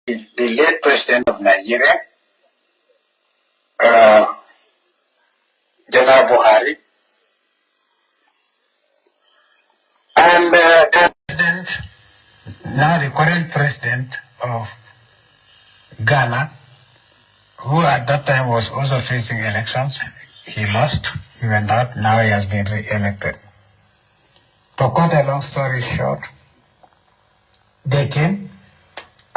the late president of Nigeria, Jammeh Buhari, and the president, now the current president of Ghana, who at that time was also facing elections. He lost, he went out, now he has been re-elected. To cut a long story short, they came,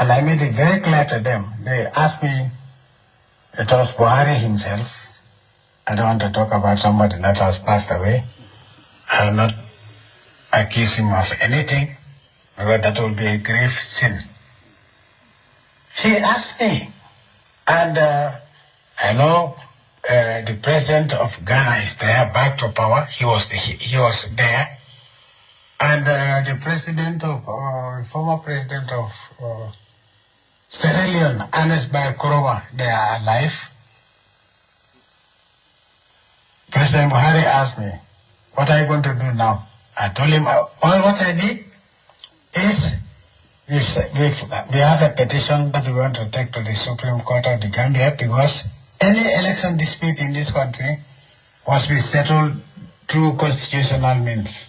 and I made it very clear to them. They asked me, it was Buhari himself. I don't want to talk about somebody that has passed away. I will not accuse him of anything, because that will be a grave sin. He asked me, and I know the president of Ghana is there, back to power. He was there, and the president of former president of Sierra Leone, Ernest Bai Koroma, they are alive. President Buhari asked me, "What are you going to do now?" I told him, "All what I need is we have a petition that we want to take to the Supreme Court of the Gambia, because any election dispute in this country must be settled through constitutional means.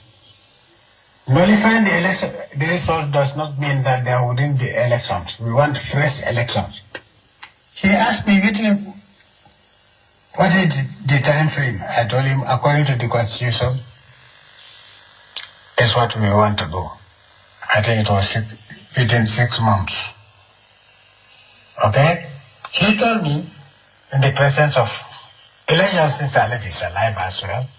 Nullifying the result does not mean that there wouldn't be elections. We want fresh elections." He asked me, "What is the time frame?" I told him, according to the constitution, is what we want to do. I think it was within 6 months. Okay? He told me, in the presence of Elijah Salif is alive as well,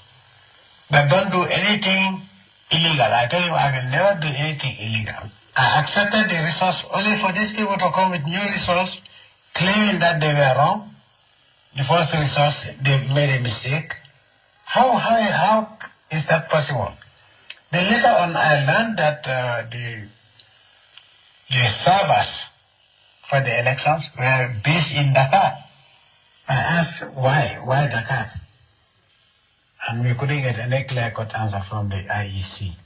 that don't do anything illegal. I told him I will never do anything illegal. I accepted the resource only for these people to come with new resource, claiming that they were wrong. The first resource, they made a mistake. How is that possible? Then later on, I learned that the servers for the elections were based in Dakar. I asked why Dakar? And we couldn't get any clear-cut answer from the IEC.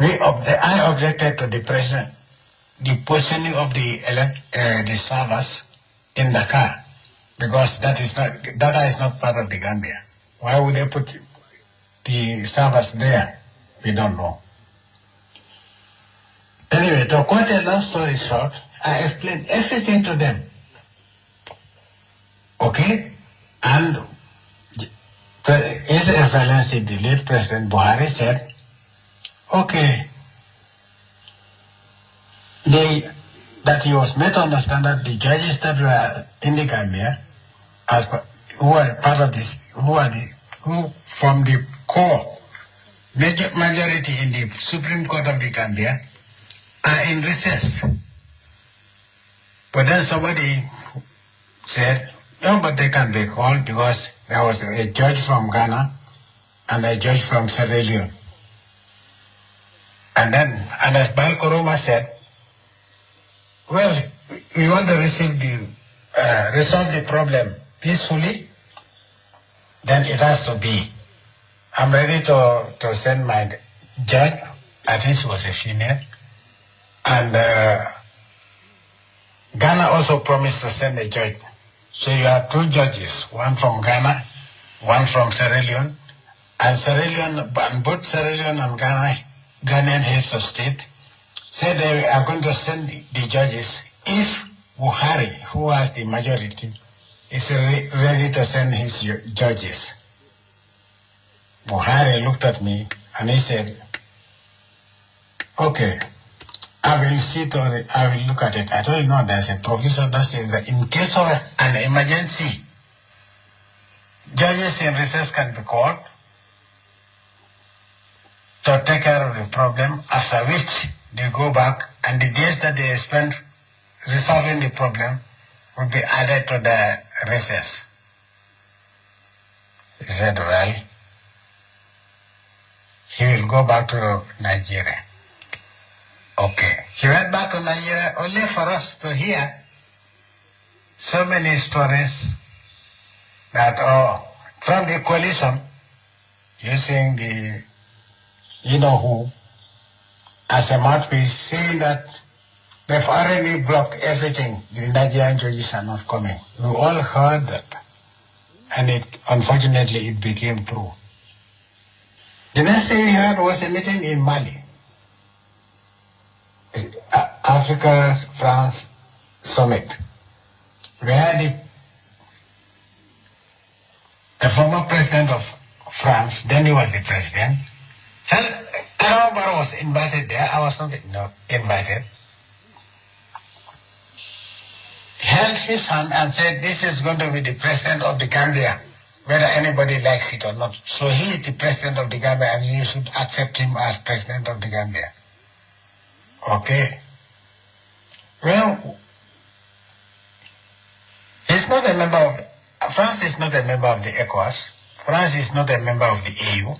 I objected to the president, the positioning of the servers in Dakar, because data is not part of the Gambia. Why would they put the servers there? We don't know. Anyway, to cut a long story short, I explained everything to them. Okay? And His Excellency, the late President Buhari said, okay, that he was made to understand that the judges that were in the Gambia, who are part of this, who from the core majority in the Supreme Court of the Gambia, are in recess. But then somebody said, no, but they can be called, because there was a judge from Ghana and a judge from Sierra Leone. And as Bai Koroma said, well, we want to resolve the problem peacefully, then it has to be. I'm ready to send my judge, I think she was a female, and Ghana also promised to send a judge. So you have 2 judges, one from Ghana, one from Sierra Leone, and both Sierra Leone and Ghanaian heads of state said they are going to send the judges if Buhari, who has the majority, is ready to send his judges. Buhari looked at me and he said, okay, I will look at it. I told him, no, there's a provision that says that in case of an emergency, judges in recess can be called to take care of the problem, after which they go back, and the days that they spend resolving the problem will be added to the recess. He said, well, he will go back to Nigeria. Okay. He went back to Nigeria only for us to hear so many stories that from the coalition, using the you-know-who as a mouthpiece, saying that They've already blocked everything. The Nigerian judges are not coming. We all heard that. And unfortunately, it became true. The next thing we heard was a meeting in Mali. Africa-France Summit, where the former president of France, then he was the president, Barrow was invited there. I was not invited. He held his hand and said, this is going to be the president of the Gambia, whether anybody likes it or not. So he is the president of the Gambia and you should accept him as president of the Gambia. Okay. Well, he's not a member of, France is not a member of the ECOWAS. France is not a member of the EU.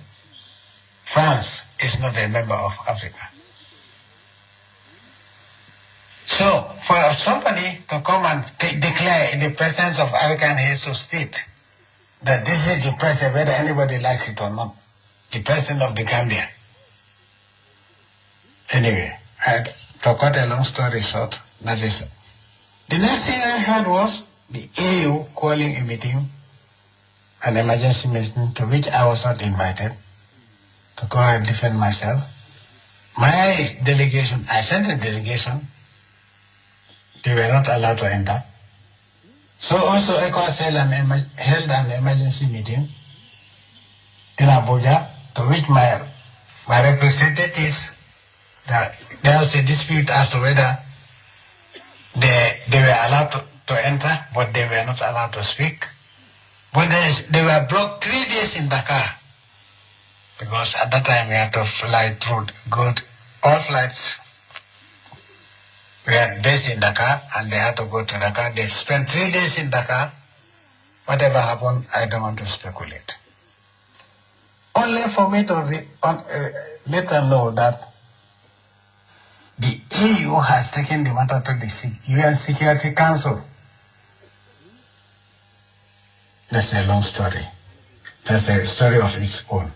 France is not a member of Africa. So, for somebody to come and declare in the presence of African heads of state that this is the president, whether anybody likes it or not, the president of the Gambia. Anyway, to cut a long story short, that is. The next thing I heard was the EU calling a meeting, an emergency meeting to which I was not invited, to go and defend myself. My delegation, I sent a delegation. They were not allowed to enter. So also ECOWAS held an emergency meeting in Abuja, to which my representatives, there was a dispute as to whether they were allowed to enter, but they were not allowed to speak. But they were blocked 3 days in Dakar, because at that time we had to fly through all flights were based in Dakar, and they had to go to Dakar. They spent 3 days in Dakar. Whatever happened, I don't want to speculate. Only for me to let them know that the EU has taken the matter to the UN Security Council. That's a long story. That's a story of its own.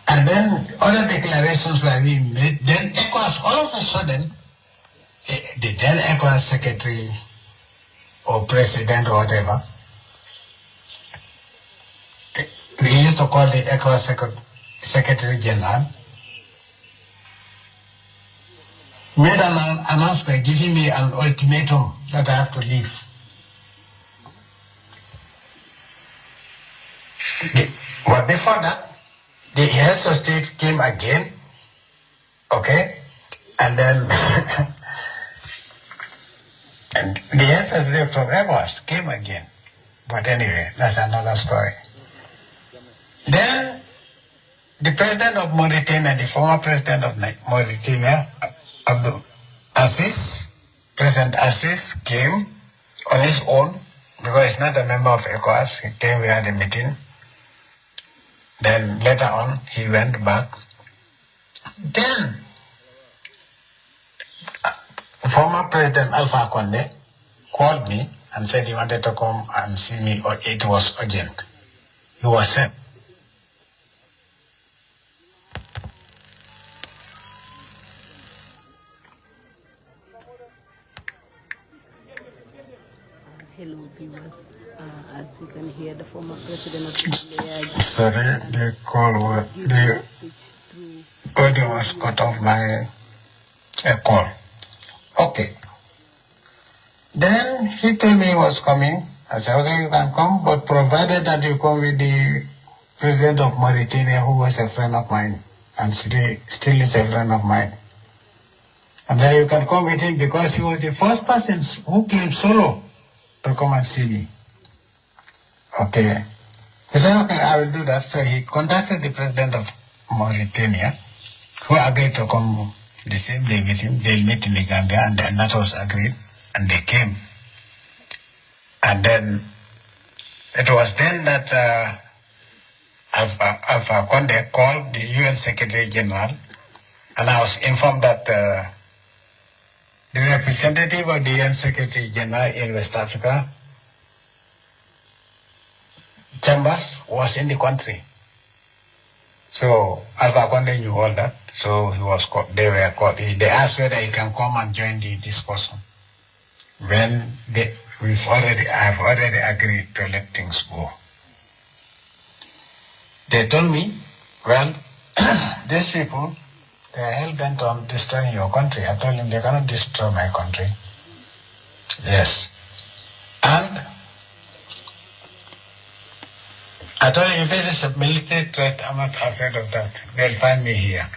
And then other declarations were being made. Then ECOWAS, all of a sudden, the then ECOWAS secretary or president or whatever, we used to call the ECOWAS secretary general, made an announcement giving me an ultimatum that I have to leave. But before that, the heads of state came again, okay, and then and the heads of state from ECOWAS came again. But anyway, that's another story. Then the president of Mauritania, the former president of Mauritania, President Assis came on his own, because he's not a member of ECOWAS. He came, we had a meeting. Then later on, he went back. Then, former President Alpha Conde called me and said he wanted to come and see me, or it was urgent. He was sent. Hello, viewers. As we can hear, the former president of Gambia. Sorry, the audio was cut off my call. Okay. Then he told me he was coming. I said, okay, you can come, but provided that you come with the president of Mauritania, who was a friend of mine, and still is a friend of mine. And then you can come with him, because he was the first person who came solo to come and see me. Okay. He said, okay, I will do that. So he contacted the president of Mauritania, who agreed to come the same day with him. They'll meet in the Gambia, and then that was agreed, and they came. And then it was then that Alpha Conde called the UN Secretary General, and I was informed that the representative of the UN Secretary General in West Africa, Chambers, was in the country. So Alpha Conde knew all that. So he was caught. They were caught. They asked whether he can come and join the discussion. When I've already agreed to let things go. They told me, well, these people, they are hell-bent on destroying your country. I told them they cannot destroy my country. Yes. And I told them if it is a military threat, I'm not afraid of that. They'll find me here.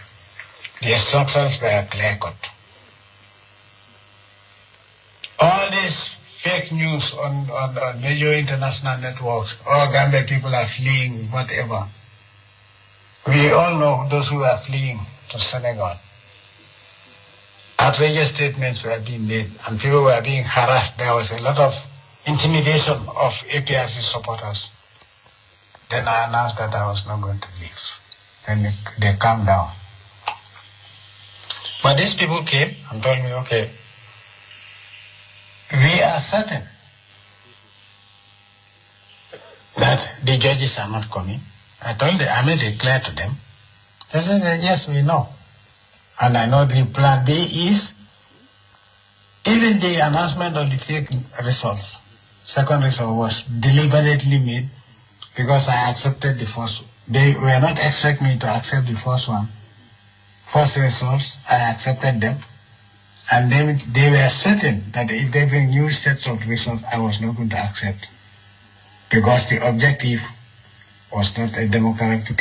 The instructions were clear-cut. All this fake news on major international networks, oh, Gambia people are fleeing, whatever. We all know those who are fleeing to Senegal. Outrageous statements were being made and people were being harassed. There was a lot of intimidation of APRC supporters. Then I announced that I was not going to leave. And they calmed down. But these people came and told me, okay, we are certain that the judges are not coming. I made it clear to them. They said, yes, we know. And I know the plan B is, even the announcement of the fake results, second result was deliberately made because I accepted the first. They were not expecting me to accept the first one. First results, I accepted them. And then they were certain that if they bring new sets of results, I was not going to accept. Because the objective was not a democratic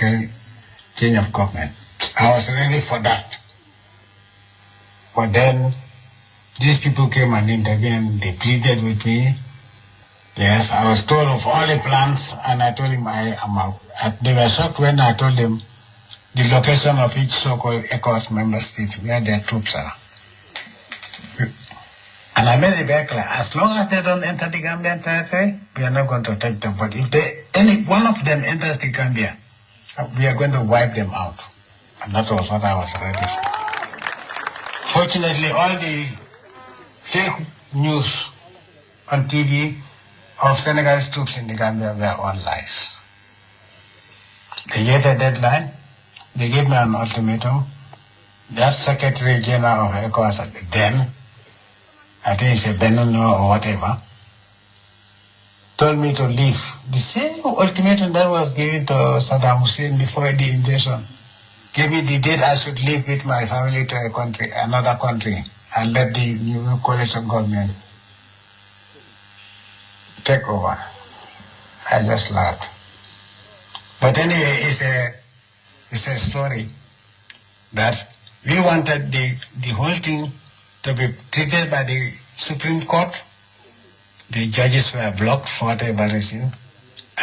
change of government. I was ready for that. But then these people came and intervened. They pleaded with me. Yes, I was told of all the plans, and I told him I am out. They were shocked when I told them the location of each so-called ECOWAS member state where their troops are. And I made it very clear, as long as they don't enter the Gambian territory, we are not going to take them. But if any one of them enters the Gambia, we are going to wipe them out. And that was what I was ready for. Fortunately, all the fake news on TV of Senegalese troops in the Gambia were all lies. They gave a deadline. They gave me an ultimatum. That Secretary General of ECOWAS then, I think it's a Benino or whatever, told me to leave. The same ultimatum that was given to Saddam Hussein before the invasion. Gave me the date I should leave with my family to a country, another country, and let the new coalition government take over. I just laughed. But anyway, it's a story that we wanted the whole thing to be treated by the Supreme Court. The judges were blocked for whatever reason.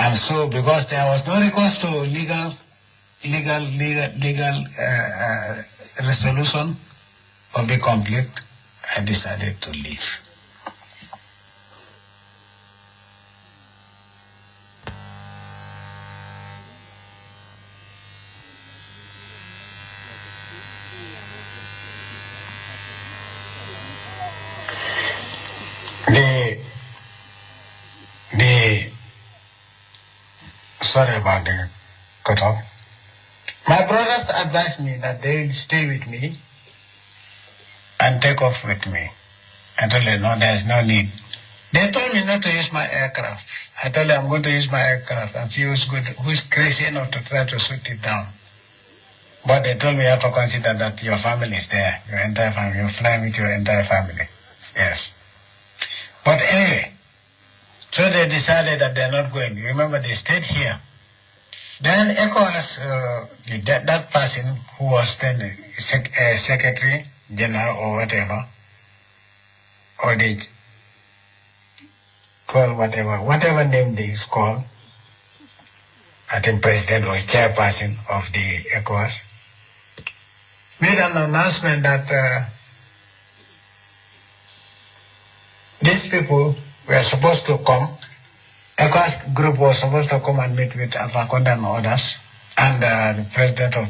And so, because there was no recourse to legal resolution of the conflict, I decided to leave. Sorry about the cut off. My brothers advised me that they will stay with me and take off with me. I told them, no, there is no need. They told me not to use my aircraft. I told them I'm going to use my aircraft and see who's crazy enough to try to shoot it down. But they told me you have to consider that your family is there, your entire family. You're flying with your entire family. Yes. But anyway, so they decided that they're not going. Remember, they stayed here. Then ECOWAS, that person who was then Secretary General or whatever, or they call whatever name they call, I think President or Chairperson of the ECOWAS, made an announcement that these people were supposed to come. ECOWAS group was supposed to come and meet with Alpha Conde and others, and the president of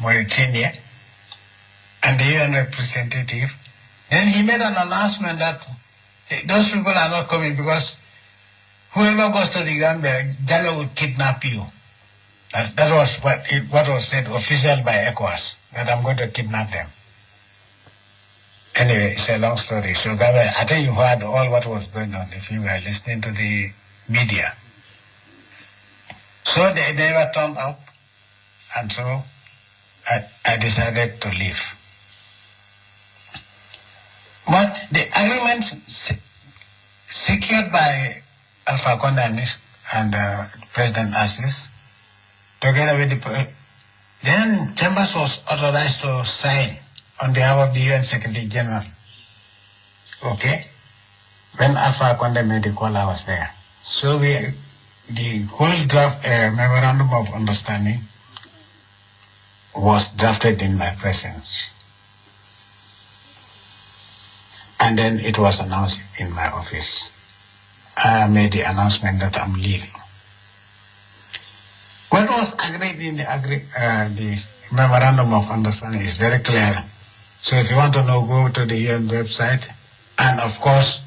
Mauritania, and the UN representative. Then he made an announcement that those people are not coming because whoever goes to the Gambia, Jammeh will kidnap you. That was what was said official by ECOWAS, that I'm going to kidnap them. Anyway, it's a long story. So, Gabriel, I think you heard all what was going on if you were listening to the media. So they never turned up, and so I decided to leave. But the agreement secured by Alpha Condé and President Assis, together with then Chambers was authorized to sign on behalf of the UN Secretary General. Okay? When Alpha Condé made the call, I was there. So the whole draft memorandum of understanding was drafted in my presence. And then it was announced in my office. I made the announcement that I'm leaving. What was agreed in the memorandum of understanding is very clear. So if you want to know, go to the UN website. And of course,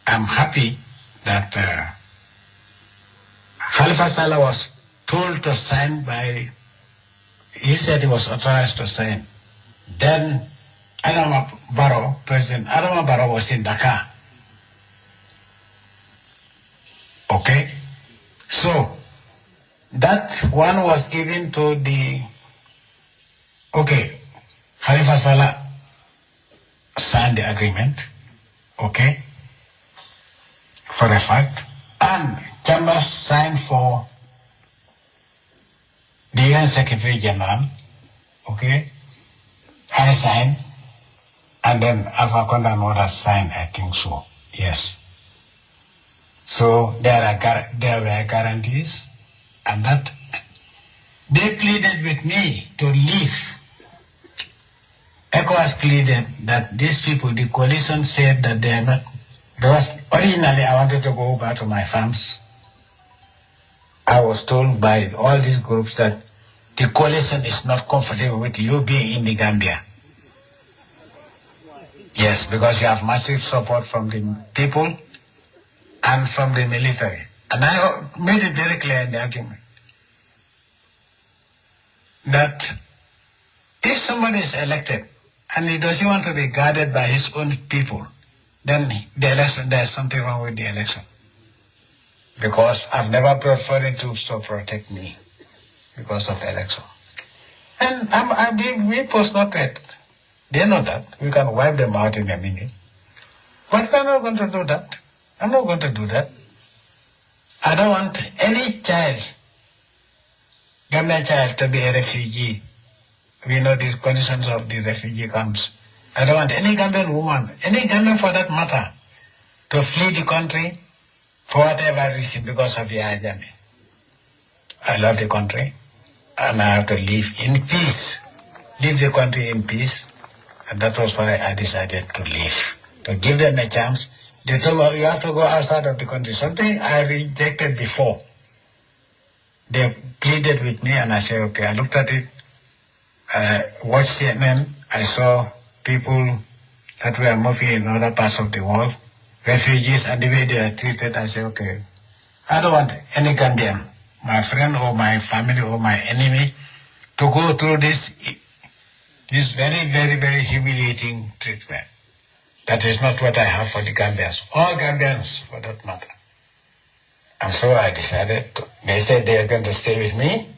I'm happy that Khalifa Saleh was told to sign by, he said he was authorized to sign. Then President Adama Barrow was in Dakar. Okay? So, that one was given to the, okay, Khalifa Saleh signed the agreement, okay, for a fact, and Chambers signed for the UN Secretary General, okay, I signed, and then Alpha Condé and others signed, I think so, yes. So there were guarantees, and that they pleaded with me to leave. ECOWAS pleaded that these people, the coalition said that they are not, because originally I wanted to go back to my farms. I was told by all these groups that the coalition is not comfortable with you being in the Gambia. Yes, because you have massive support from the people and from the military. And I made it very clear in the argument that if somebody is elected and he doesn't want to be guarded by his own people, then the election, there's something wrong with the election. Because I've never brought foreign troops to protect me because of the election. And we post not that. They know that. We can wipe them out in a minute. But we're not going to do that. I'm not going to do that. I don't want any child, Gambian child, to be a refugee. We know the conditions of the refugee camps. I don't want any Gambian woman, any Gambian for that matter, to flee the country for whatever reason because of Yahya Jammeh. I love the country, and I have to live in peace. Leave the country in peace, and that was why I decided to leave, to give them a chance. They told me, you have to go outside of the country. Something I rejected before. They pleaded with me, and I said, okay. I looked at it, watched CNN. I saw people that were moving in other parts of the world, refugees, and the way they are treated. I said, okay, I don't want any Gambian, my friend or my family or my enemy, to go through this very, very, very humiliating treatment. That is not what I have for the Gambians, all Gambians for that matter. And so I decided, they said they are going to stay with me,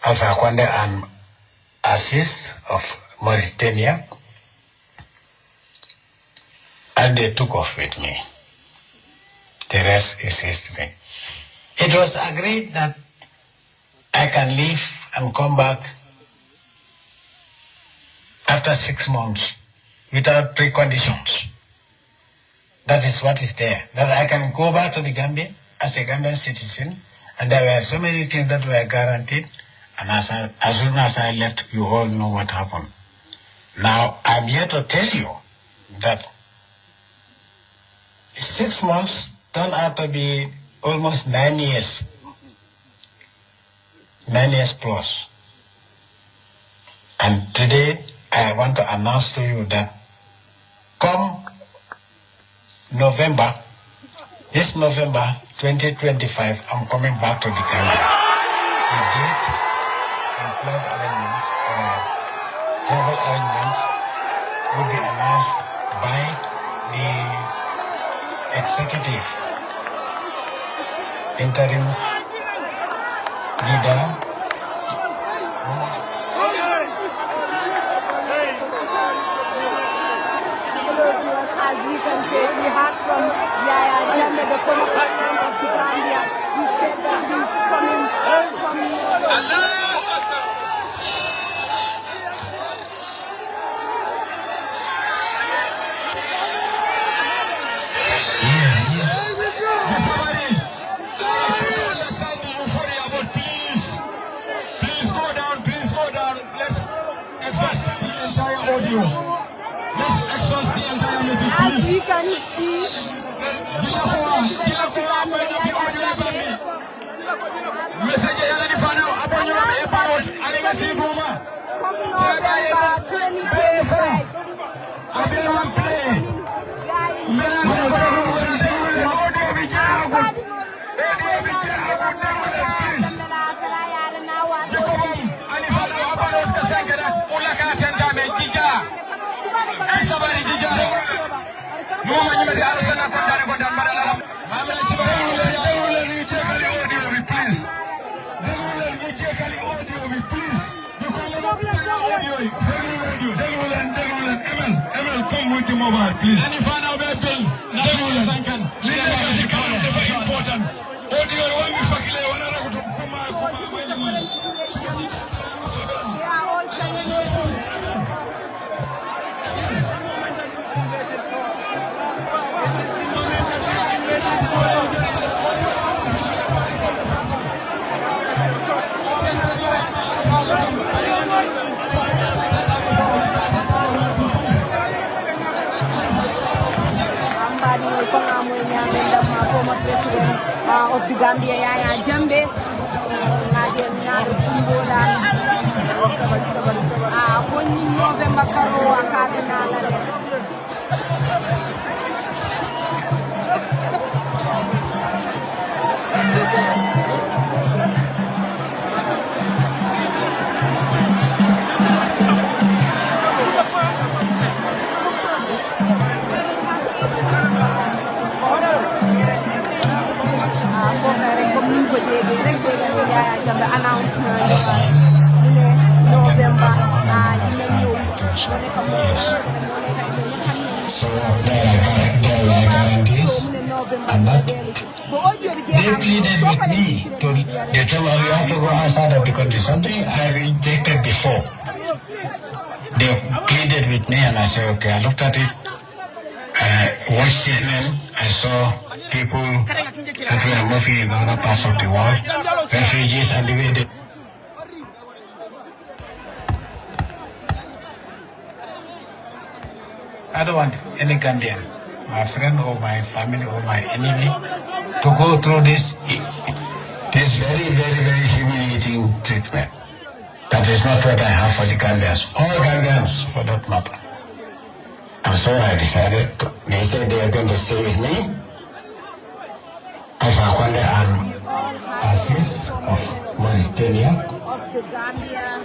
Alpha Condé and Assis of Mauritania, and they took off with me. The rest is history. It was agreed that I can leave and come back after 6 months without preconditions. That is what is there. That I can go back to the Gambia as a Gambian citizen, and there were so many things that were guaranteed, and as soon as I left, you all know what happened. Now, I'm here to tell you that 6 months turned out to be almost 9 years. 9 years plus. And today, I want to announce to you that come November, this November 2025, I'm coming back to the Gambia. The date and flight arrangements, travel arrangements will be announced by the executive interim leader. As we can say, we heard from Jammeh, the former president of the Gambia. He said that he's coming from Please go down. Let's exhaust the entire audio. Let's exhaust the entire message, as please. we can see. Message yana di fana abonyo na e parot ali nga si buma. Abi one play. Come with the mobile, please. Any fan of a bill? Important. Audio, one me fakile, one other to kuma. Former president of the Gambia, Jammeh, November So there are guarantees, and that they pleaded with me to they told me you have to go outside of the country. Something I rejected before. They pleaded with me, and I said okay. I looked at it. I watched CNN. I saw people that were moving in other parts of the world, refugees, and the way they. I don't want any Gambian, my friend or my family or my enemy, to go through this very, very, very humiliating treatment. That is not what I have for the Gambians. All Gambians, for that matter. And so I decided, they said they are going to stay with me as Akwande and Assis of Mauritania. Of the Gambia,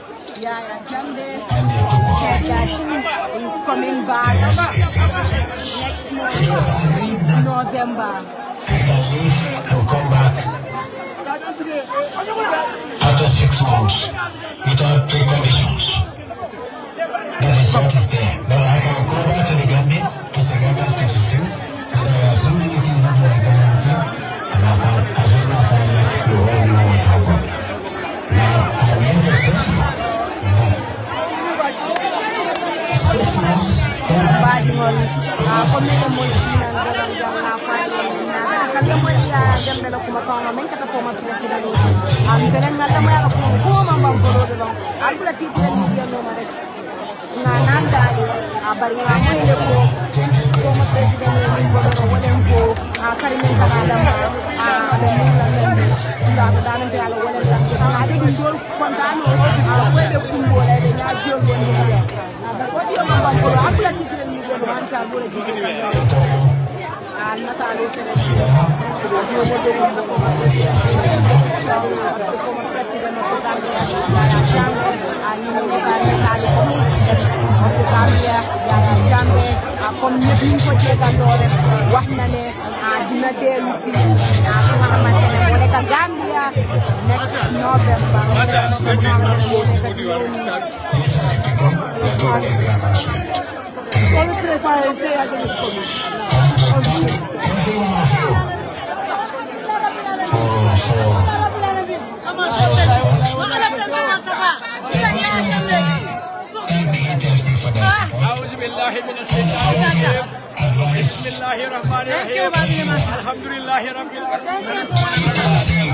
Jammeh, And they took off. said that he's coming back Yes, next it was agreed that November. I can leave and come back after 6 months without preconditions. That is what is there. But I can go back to the Gambia as a Gambian citizen, and there are so many things that were guaranteed, and as soon as I left, you all know what happened. Now, I made a tell you that 6 months, President of the Gambia, Yaya Jammeh, you know, the president of the Gambia, Yaya Jammeh, comme ñëpp ñu ko jéggandoo rek wax na ne dina dellu si fi nga xamante ne moo nekk Gambia next November. أعوذ بالله من الشيطان الرجيم بسم الله الرحمن الرحيم الحمد لله رب العالمين.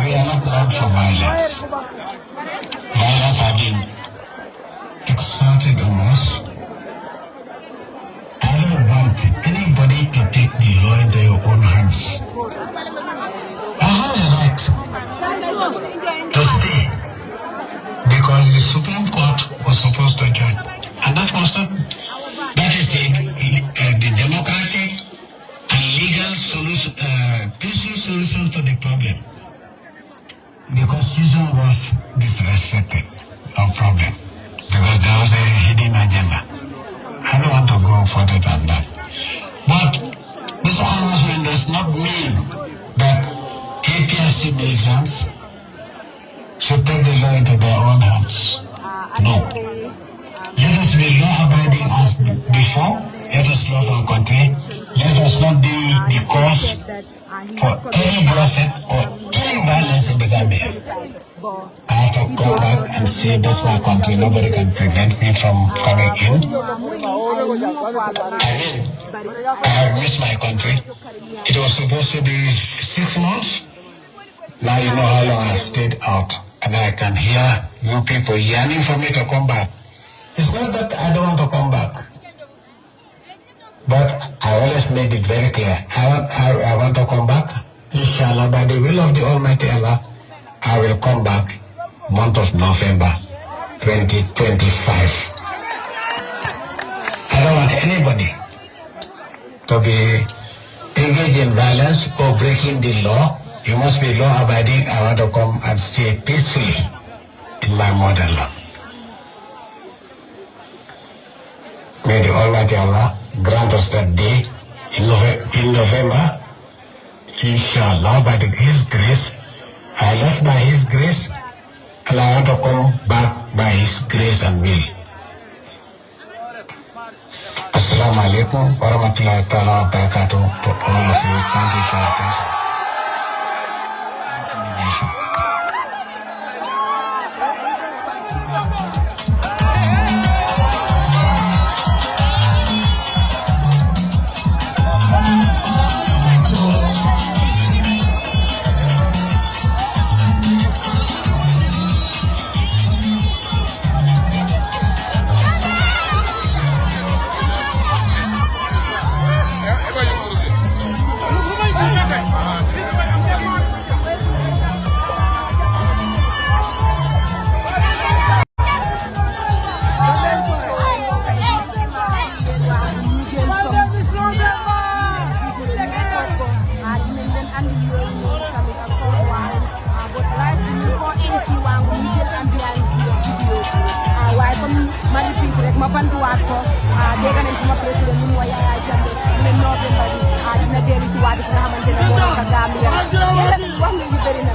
We are not known for violence. Violence has been exerted on us. I don't want anybody to take the law into your own hands. I have a right to stay because the Supreme Court was supposed to judge, and that was not. That is the democratic and legal solution, peaceful solution to the problem. The constitution was disrespected, no problem, because there was a hidden agenda. I don't want to go further than that. But this announcement does not mean that APRC militants should take the law into their own hands. No. Let us be law-abiding as before. Let us love our country. Let us not be the cause for any bloodshed or any violence in the Gambia. I have to go back and say that's my country. Nobody can prevent me from coming in. I have missed my country. It was supposed to be 6 months. Now you know how long I stayed out. And I can hear you people yearning for me to come back. It's not that I don't want to come back. But I always made it very clear. I want to come back. Inshallah, by the will of the Almighty Allah, I will come back month of November 2025. I don't want anybody to be engaged in violence or breaking the law. You must be law-abiding. I want to come and stay peacefully in my motherland. May the Almighty Allah grant us that day in November. Inshallah, by His grace. I left by His grace, and I want to come back by His grace and will. Assalamu alaikum wa rahmatullahi wa barakatuh to all of you. Thank you for your attention. ma bantuwaat ko dégg nañ suma président mu mooy Yaya Jammeh ne November bi dina dellu si waat fi nga xamante ne moo nekk Gambia yàlla bi wax nga yu bëri na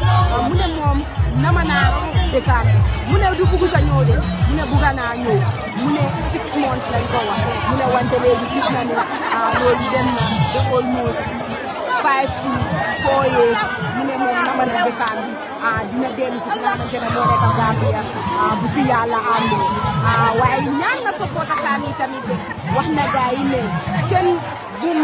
mu ne moom nama naa dëkkaam mu ne du bugg a ñëw de mu ne bugg naa ñëw mu ne 6 months lañ ko wax mu ne wante léegi gis na ne loolu dem na ba almost 5 to 4 years mu ne moom nama na dëkkaam bi dina dellu si fi nga xamante ne moo nekk Gambia bu si yàlla àndee waaye ñaan na support ak tamit wax na gars yi ne kenn bum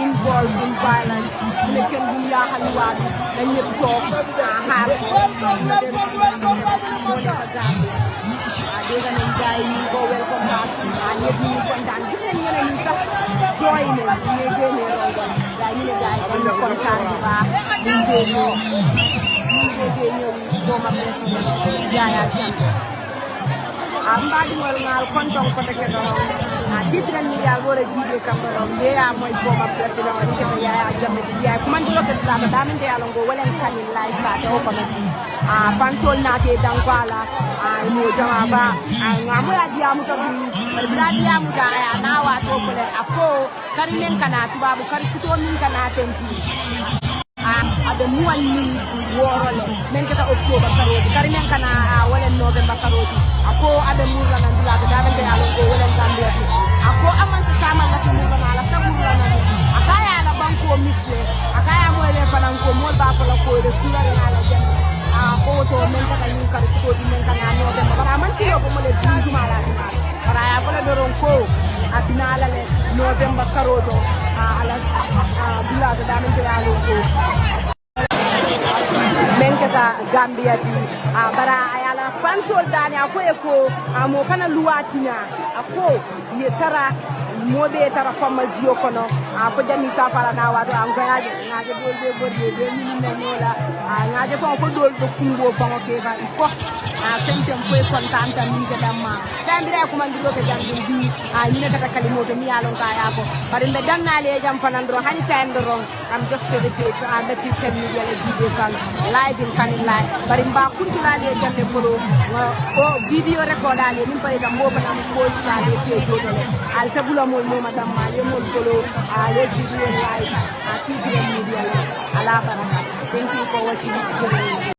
involved in violence mu ne kenn bum yaaxal waat dañ ñëpp toog xaar na dem moo nekk Gambia dégg nañ gars yi ñu ko welcome back ñëpp ñu kontaan gis nañ ñeneen ñi sax jooy ne ñu génnee rongoñ gars yi ne gars yi dañu kontaan bu baax ñu déggee ñëw dooma président Yaya Jammeh mbaɗigol ngal konton kote ke ɗo titran ni Gambia wala jibe kamaro be ya moy former president wala ke ya Jammeh ya kuma ndiro ke la da men te yalo go wala kan lai sa to ko na ji fansol na te dangwala mo jama ba ngamu ya dia mu to bi la dia mu da ya na wa to ko le ako kari men kana tubabu kari kuto min kana tenti ada muan ni worole men kata October karoti kari men kana wala November karoti ako ada murra nan dula da men te yalo go wala Gambia ako amanta sama la murra na la murra na akaya la banko misle akaya mo le fananko mo ba ko la ko de sura na la jam ko to men kata ni kari ko di men kana November bara man tiyo ko mo le dundu mala bara ya ko le doron ko atinala le November karoto ala dula da men te yalo go men kata Gambia di bara ayala fansol dani akoy ko mo kana luwatina ako ye tara mobe tara fama jiyo kono ko jami safara na wato am gayaje ngaje bolde ni nola ngaje fo dol do kumbo fango ke ba ko sentem ko kontanta min ke damma dambira ko man do ke jangin bi ni ne kata kalimo to mi yalon ka ya ko bari be dannale jam fanandro hani sayndoro am defte de ke am de social media le jibe kan live in kan live bari mba kuntula de jande polo o video recordale min pare dam mo bana ko sa de ke jodo al tabula mo madam ma le mo polo le video live TV media ala baraka thank you for watching.